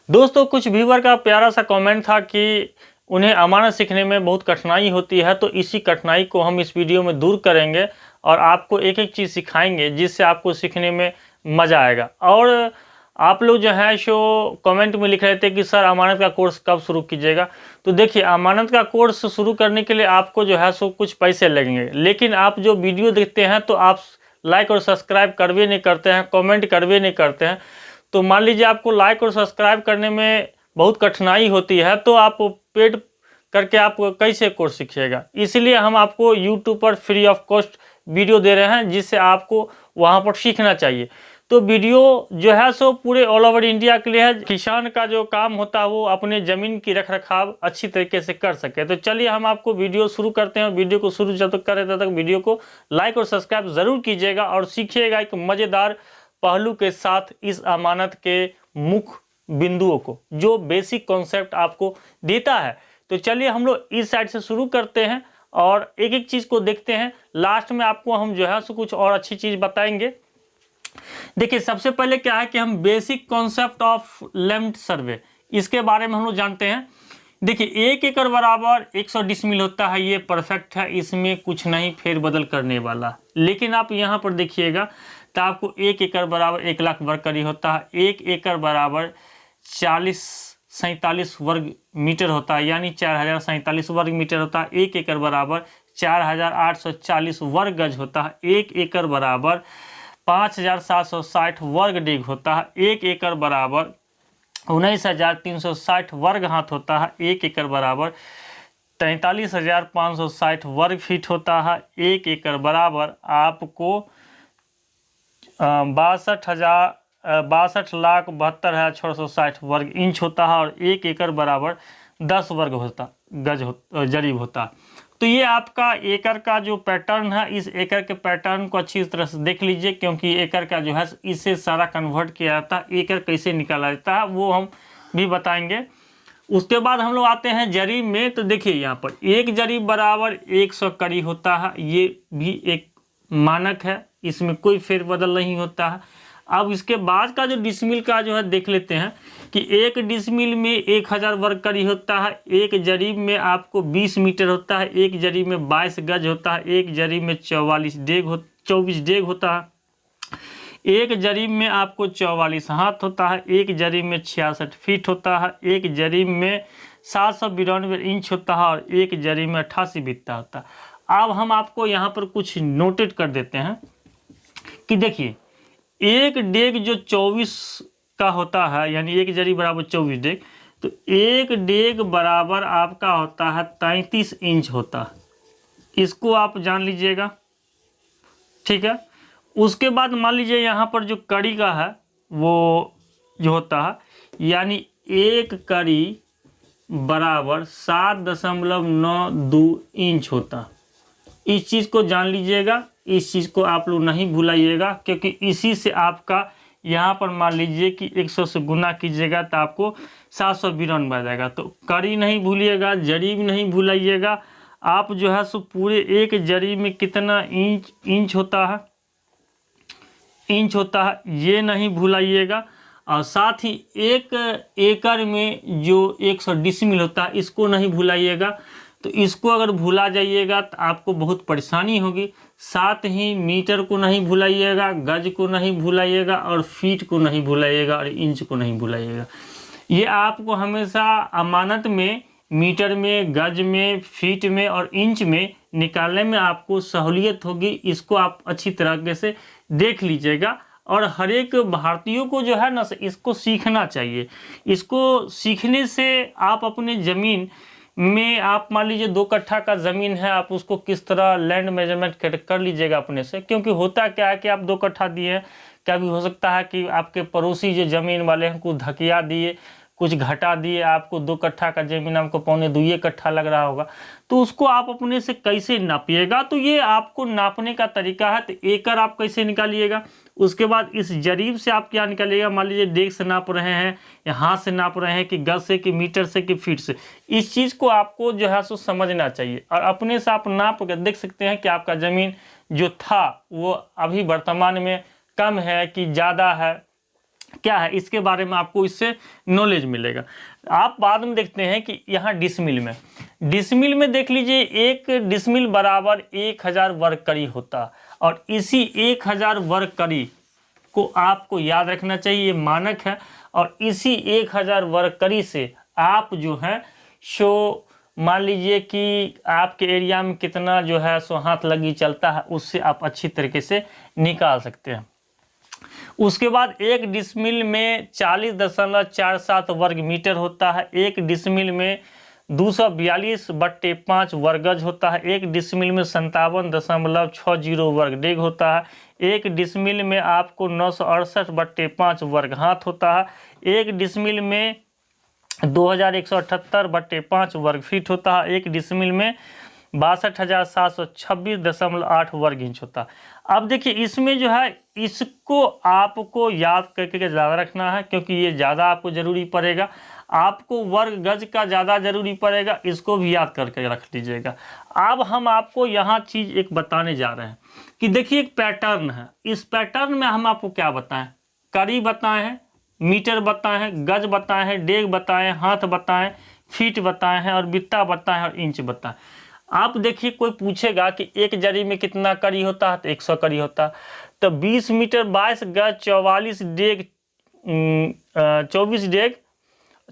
दोस्तों कुछ व्यूअर का प्यारा सा कमेंट था कि उन्हें अमानत सीखने में बहुत कठिनाई होती है, तो इसी कठिनाई को हम इस वीडियो में दूर करेंगे और आपको एक एक चीज़ सिखाएंगे जिससे आपको सीखने में मज़ा आएगा। और आप लोग जो है सो कमेंट में लिख रहे थे कि सर अमानत का कोर्स कब शुरू कीजिएगा। तो देखिए, अमानत का कोर्स शुरू करने के लिए आपको जो है सो कुछ पैसे लगेंगे, लेकिन आप जो वीडियो देखते हैं तो आप लाइक और सब्सक्राइब करवे नहीं करते हैं, कमेंट करवे नहीं करते हैं। तो मान लीजिए आपको लाइक और सब्सक्राइब करने में बहुत कठिनाई होती है, तो आप पेड करके आप कैसे कोर्स सीखिएगा। इसलिए हम आपको यूट्यूब पर फ्री ऑफ कॉस्ट वीडियो दे रहे हैं, जिससे आपको वहां पर सीखना चाहिए। तो वीडियो जो है सो पूरे ऑल ओवर इंडिया के लिए है। किसान का जो काम होता है वो अपने ज़मीन की रख रखाव अच्छी तरीके से कर सके। तो चलिए हम आपको वीडियो शुरू करते हैं। वीडियो को शुरू जब तक करें तब तक वीडियो को लाइक और सब्सक्राइब ज़रूर कीजिएगा और सीखिएगा एक मज़ेदार पहलू के साथ इस अमानत के मुख्य बिंदुओं को, जो बेसिक कॉन्सेप्ट आपको देता है। तो चलिए हम लोग इस साइड से शुरू करते हैं और एक एक चीज़ को देखते हैं। लास्ट में आपको हम जो है सो कुछ और अच्छी चीज़ बताएंगे। देखिए, सबसे पहले क्या है कि हम basic concept of land survey, इसके बारे में हम लोग जानते हैं। देखिए, 1 एकड़ बराबर 100 डिसमिल होता है, ये परफेक्ट है, इसमें कुछ नहीं फेरबदल करने वाला। लेकिन आप यहाँ पर देखिएगा तो आपको 1 एकड़ बराबर 1 लाख वर्ग करी होता है। 1 एकड़ बराबर 47 वर्ग मीटर होता है, यानी 4047 वर्ग मीटर होता है। 1 एकड़ बराबर 4840 वर्ग गज होता है। 1 एकड़ बराबर 5760 वर्ग डिग होता है। 1 एकड़ बराबर 19360 वर्ग हाथ होता है। 1 एकड़ बराबर 43560 वर्ग फीट होता है। 1 एकड़ बराबर आपको 62,72,660 वर्ग इंच होता है। और 1 एकड़ बराबर 10 वर्ग होता जरीब होता है। तो ये आपका एकड़ का जो पैटर्न है, इस एकड़ के पैटर्न को अच्छी तरह से देख लीजिए, क्योंकि एकड़ का जो है इससे सारा कन्वर्ट किया जाता है। एकड़ कैसे निकाला जाता है वो हम भी बताएंगे। उसके बाद हम लोग आते हैं जरीब में। तो देखिए, यहाँ पर 1 जरीब बराबर 100 कड़ी होता है, ये भी एक मानक है, इसमें कोई फेरबदल नहीं होता है। अब इसके बाद का जो डिसमिल का जो है देख लेते हैं कि 1 डिसमिल में 1000 वर्ग कड़ी होता है। 1 जरीब में आपको 20 मीटर होता है। 1 जरीब में 22 गज होता है। 1 जरीब में 24 डेग होता है। 1 जरीब में आपको 44 हाथ होता है। 1 जरीब में 66 फीट होता है। 1 जरीब में 792 इंच होता है और 1 जरीब में 88 बित्ता होता है। अब हम आपको यहाँ पर कुछ नोटेट कर देते हैं कि देखिए, 1 डेग जो 24 का होता है, यानी 1 जरीब बराबर 24 डेग, तो 1 डेग बराबर आपका होता है 33 इंच होता है। इसको आप जान लीजिएगा, ठीक है। उसके बाद मान लीजिए यहाँ पर जो कड़ी का है वो जो होता है, यानी 1 कड़ी बराबर 7.92 इंच होता है। इस चीज़ को जान लीजिएगा, इस चीज़ को आप लोग नहीं भुलाइएगा, क्योंकि इसी से आपका यहाँ पर मान लीजिए कि 100 से गुना कीजिएगा तो आपको 792 बन जाएगा। तो कड़ी नहीं भूलिएगा, जरीब नहीं भुलाइएगा। आप जो है सो पूरे 1 जरीब में कितना इंच होता है, ये नहीं भुलाइएगा। और साथ ही 1 एकड़ में जो 100 डिसमिल होता है, इसको नहीं भुलाइएगा। तो इसको अगर भूला जाइएगा तो आपको बहुत परेशानी होगी। साथ ही मीटर को नहीं भुलाइएगा, गज को नहीं भुलाइएगा और फीट को नहीं भुलाइएगा और इंच को नहीं भुलाइएगा। ये आपको हमेशा अमानत में मीटर में, गज में, फीट में और इंच में निकालने में आपको सहूलियत होगी। इसको आप अच्छी तरीके से देख लीजिएगा। और हर एक भारतीयों को जो है ना, इसको सीखना चाहिए। इसको सीखने से आप अपने ज़मीन में, आप मान लीजिए 2 कट्ठा का ज़मीन है, आप उसको किस तरह लैंड मेजरमेंट कर लीजिएगा अपने से। क्योंकि होता क्या है कि आप 2 कट्ठा दिए हैं, क्या भी हो सकता है कि आपके पड़ोसी जो ज़मीन वाले हैं कुछ धकिया दिए, कुछ घटा दिए, आपको 2 कट्ठा का ज़मीन आपको 1.25 कट्ठा लग रहा होगा। तो उसको आप अपने से कैसे नापिएगा, तो ये आपको नापने का तरीका है। तो एकड़ आप कैसे निकालिएगा, उसके बाद इस जरीब से आप क्या निकालिएगा। मान लीजिए डेग से नाप रहे हैं या हाथ से नाप रहे हैं कि गज से कि मीटर से कि फीट से, इस चीज़ को आपको जो है सो समझना चाहिए। और अपने से आप नाप कर देख सकते हैं कि आपका ज़मीन जो था वो अभी वर्तमान में कम है कि ज़्यादा है। क्या है इसके बारे में आपको इससे नॉलेज मिलेगा। आप बाद में देखते हैं कि यहाँ डिसमिल में देख लीजिए, एक डिसमिल बराबर 1000 वर्ग कड़ी होता, और इसी 1000 वर्ग कड़ी को आपको याद रखना चाहिए, ये मानक है। और इसी 1000 वर्ग कड़ी से आप जो है सो मान लीजिए कि आपके एरिया में कितना जो है सो हाथ लगी चलता है, उससे आप अच्छी तरीके से निकाल सकते हैं। उसके बाद एक डिसमिल में 40.47 वर्ग मीटर होता है, एक डिसमिल में 242/5 वर्ग गज होता है, एक डिसमिल में 57.60 वर्ग डेग होता है, एक डिसमिल में आपको 968/5 वर्ग हाथ होता है, एक डिसमिल में 2178/5 वर्ग फीट होता है, एक डिसमिल में 62,726.8 वर्ग इंच होता है। अब देखिए इसमें जो है इसको आपको याद करके ज़्यादा रखना है, क्योंकि ये ज़्यादा आपको ज़रूरी पड़ेगा। आपको वर्ग गज का ज़्यादा ज़रूरी पड़ेगा, इसको भी याद करके रख लीजिएगा। अब हम आपको यहाँ चीज़ एक बताने जा रहे हैं कि देखिए एक पैटर्न है, इस पैटर्न में हम आपको क्या बताएं, कड़ी बताएं हैं, मीटर बताएं हैं, गज बताएं हैं, डेग बताएं, हाथ बताएं, फीट बताएं हैं, और बित्ता बताएं और इंच बताएं। आप देखिए कोई पूछेगा कि एक जरी में कितना कड़ी होता है, तो 100 कड़ी होता है। तो 20 मीटर 22 गज 24 डेग 24 डेग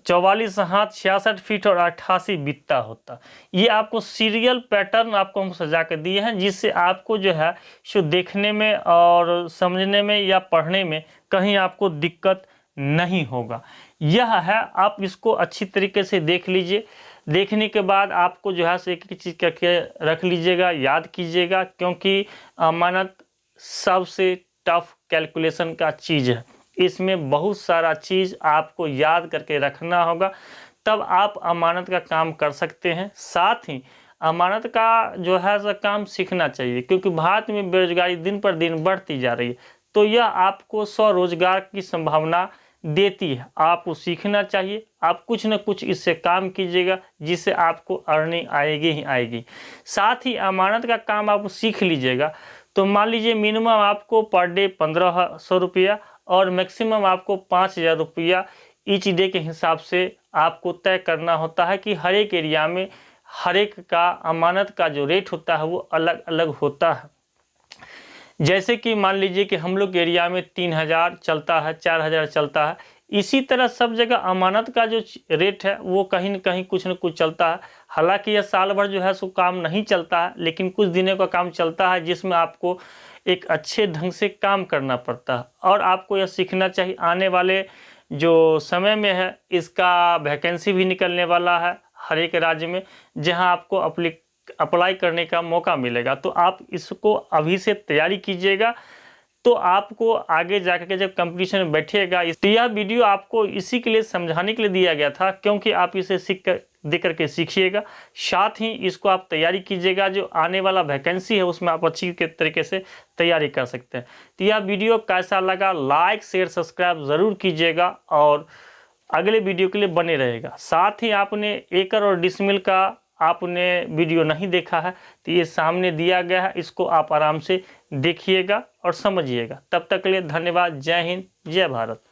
44 हाथ 66 फीट और 88 बित्ता होता। ये आपको सीरियल पैटर्न आपको हम सजा कर दिए हैं, जिससे आपको जो है सो देखने में और समझने में या पढ़ने में कहीं आपको दिक्कत नहीं होगा। यह है, आप इसको अच्छी तरीके से देख लीजिए। देखने के बाद आपको जो है एक एक चीज़ करके रख लीजिएगा, याद कीजिएगा, क्योंकि अमानत सबसे टफ कैलकुलेशन का चीज़ है। इसमें बहुत सारा चीज़ आपको याद करके रखना होगा, तब आप अमानत का काम कर सकते हैं। साथ ही अमानत का जो है सो काम सीखना चाहिए, क्योंकि भारत में बेरोजगारी दिन पर दिन बढ़ती जा रही है, तो यह आपको स्वरोजगार की संभावना देती है। आपको सीखना चाहिए, आप कुछ न कुछ इससे काम कीजिएगा, जिससे आपको अर्निंग आएगी ही आएगी। साथ ही अमानत का काम आप सीख लीजिएगा, तो मान लीजिए मिनिमम आपको पर डे 1500 रुपया और मैक्सिमम आपको 5000 रुपया ईच डे के हिसाब से आपको तय करना होता है कि हर एक एरिया में हर एक का अमानत का जो रेट होता है वो अलग अलग होता है। जैसे कि मान लीजिए कि हम लोग एरिया में 3000 चलता है, 4000 चलता है, इसी तरह सब जगह अमानत का जो रेट है वो कहीं न कहीं कुछ न कुछ चलता है। हालांकि यह साल भर जो है सो काम नहीं चलता है, लेकिन कुछ दिनों का काम चलता है, जिसमें आपको एक अच्छे ढंग से काम करना पड़ता है। और आपको यह सीखना चाहिए, आने वाले जो समय में है इसका वैकेंसी भी निकलने वाला है हर एक राज्य में, जहां आपको अप्लाई करने का मौका मिलेगा। तो आप इसको अभी से तैयारी कीजिएगा, तो आपको आगे जाकर के जब कंपटीशन में बैठिएगा। तो यह वीडियो आपको इसी के लिए समझाने के लिए दिया गया था, क्योंकि आप इसे देख करके सीखिएगा, साथ ही इसको आप तैयारी कीजिएगा। जो आने वाला वैकेंसी है उसमें आप अच्छी तरीके से तैयारी कर सकते हैं। तो यह वीडियो कैसा लगा, लाइक शेयर सब्सक्राइब ज़रूर कीजिएगा, और अगले वीडियो के लिए बने रहेगा। साथ ही आपने एकड़ और डिसमिल का आपने वीडियो नहीं देखा है, तो ये सामने दिया गया है, इसको आप आराम से देखिएगा और समझिएगा। तब तक के लिए धन्यवाद। जय हिंद, जय भारत।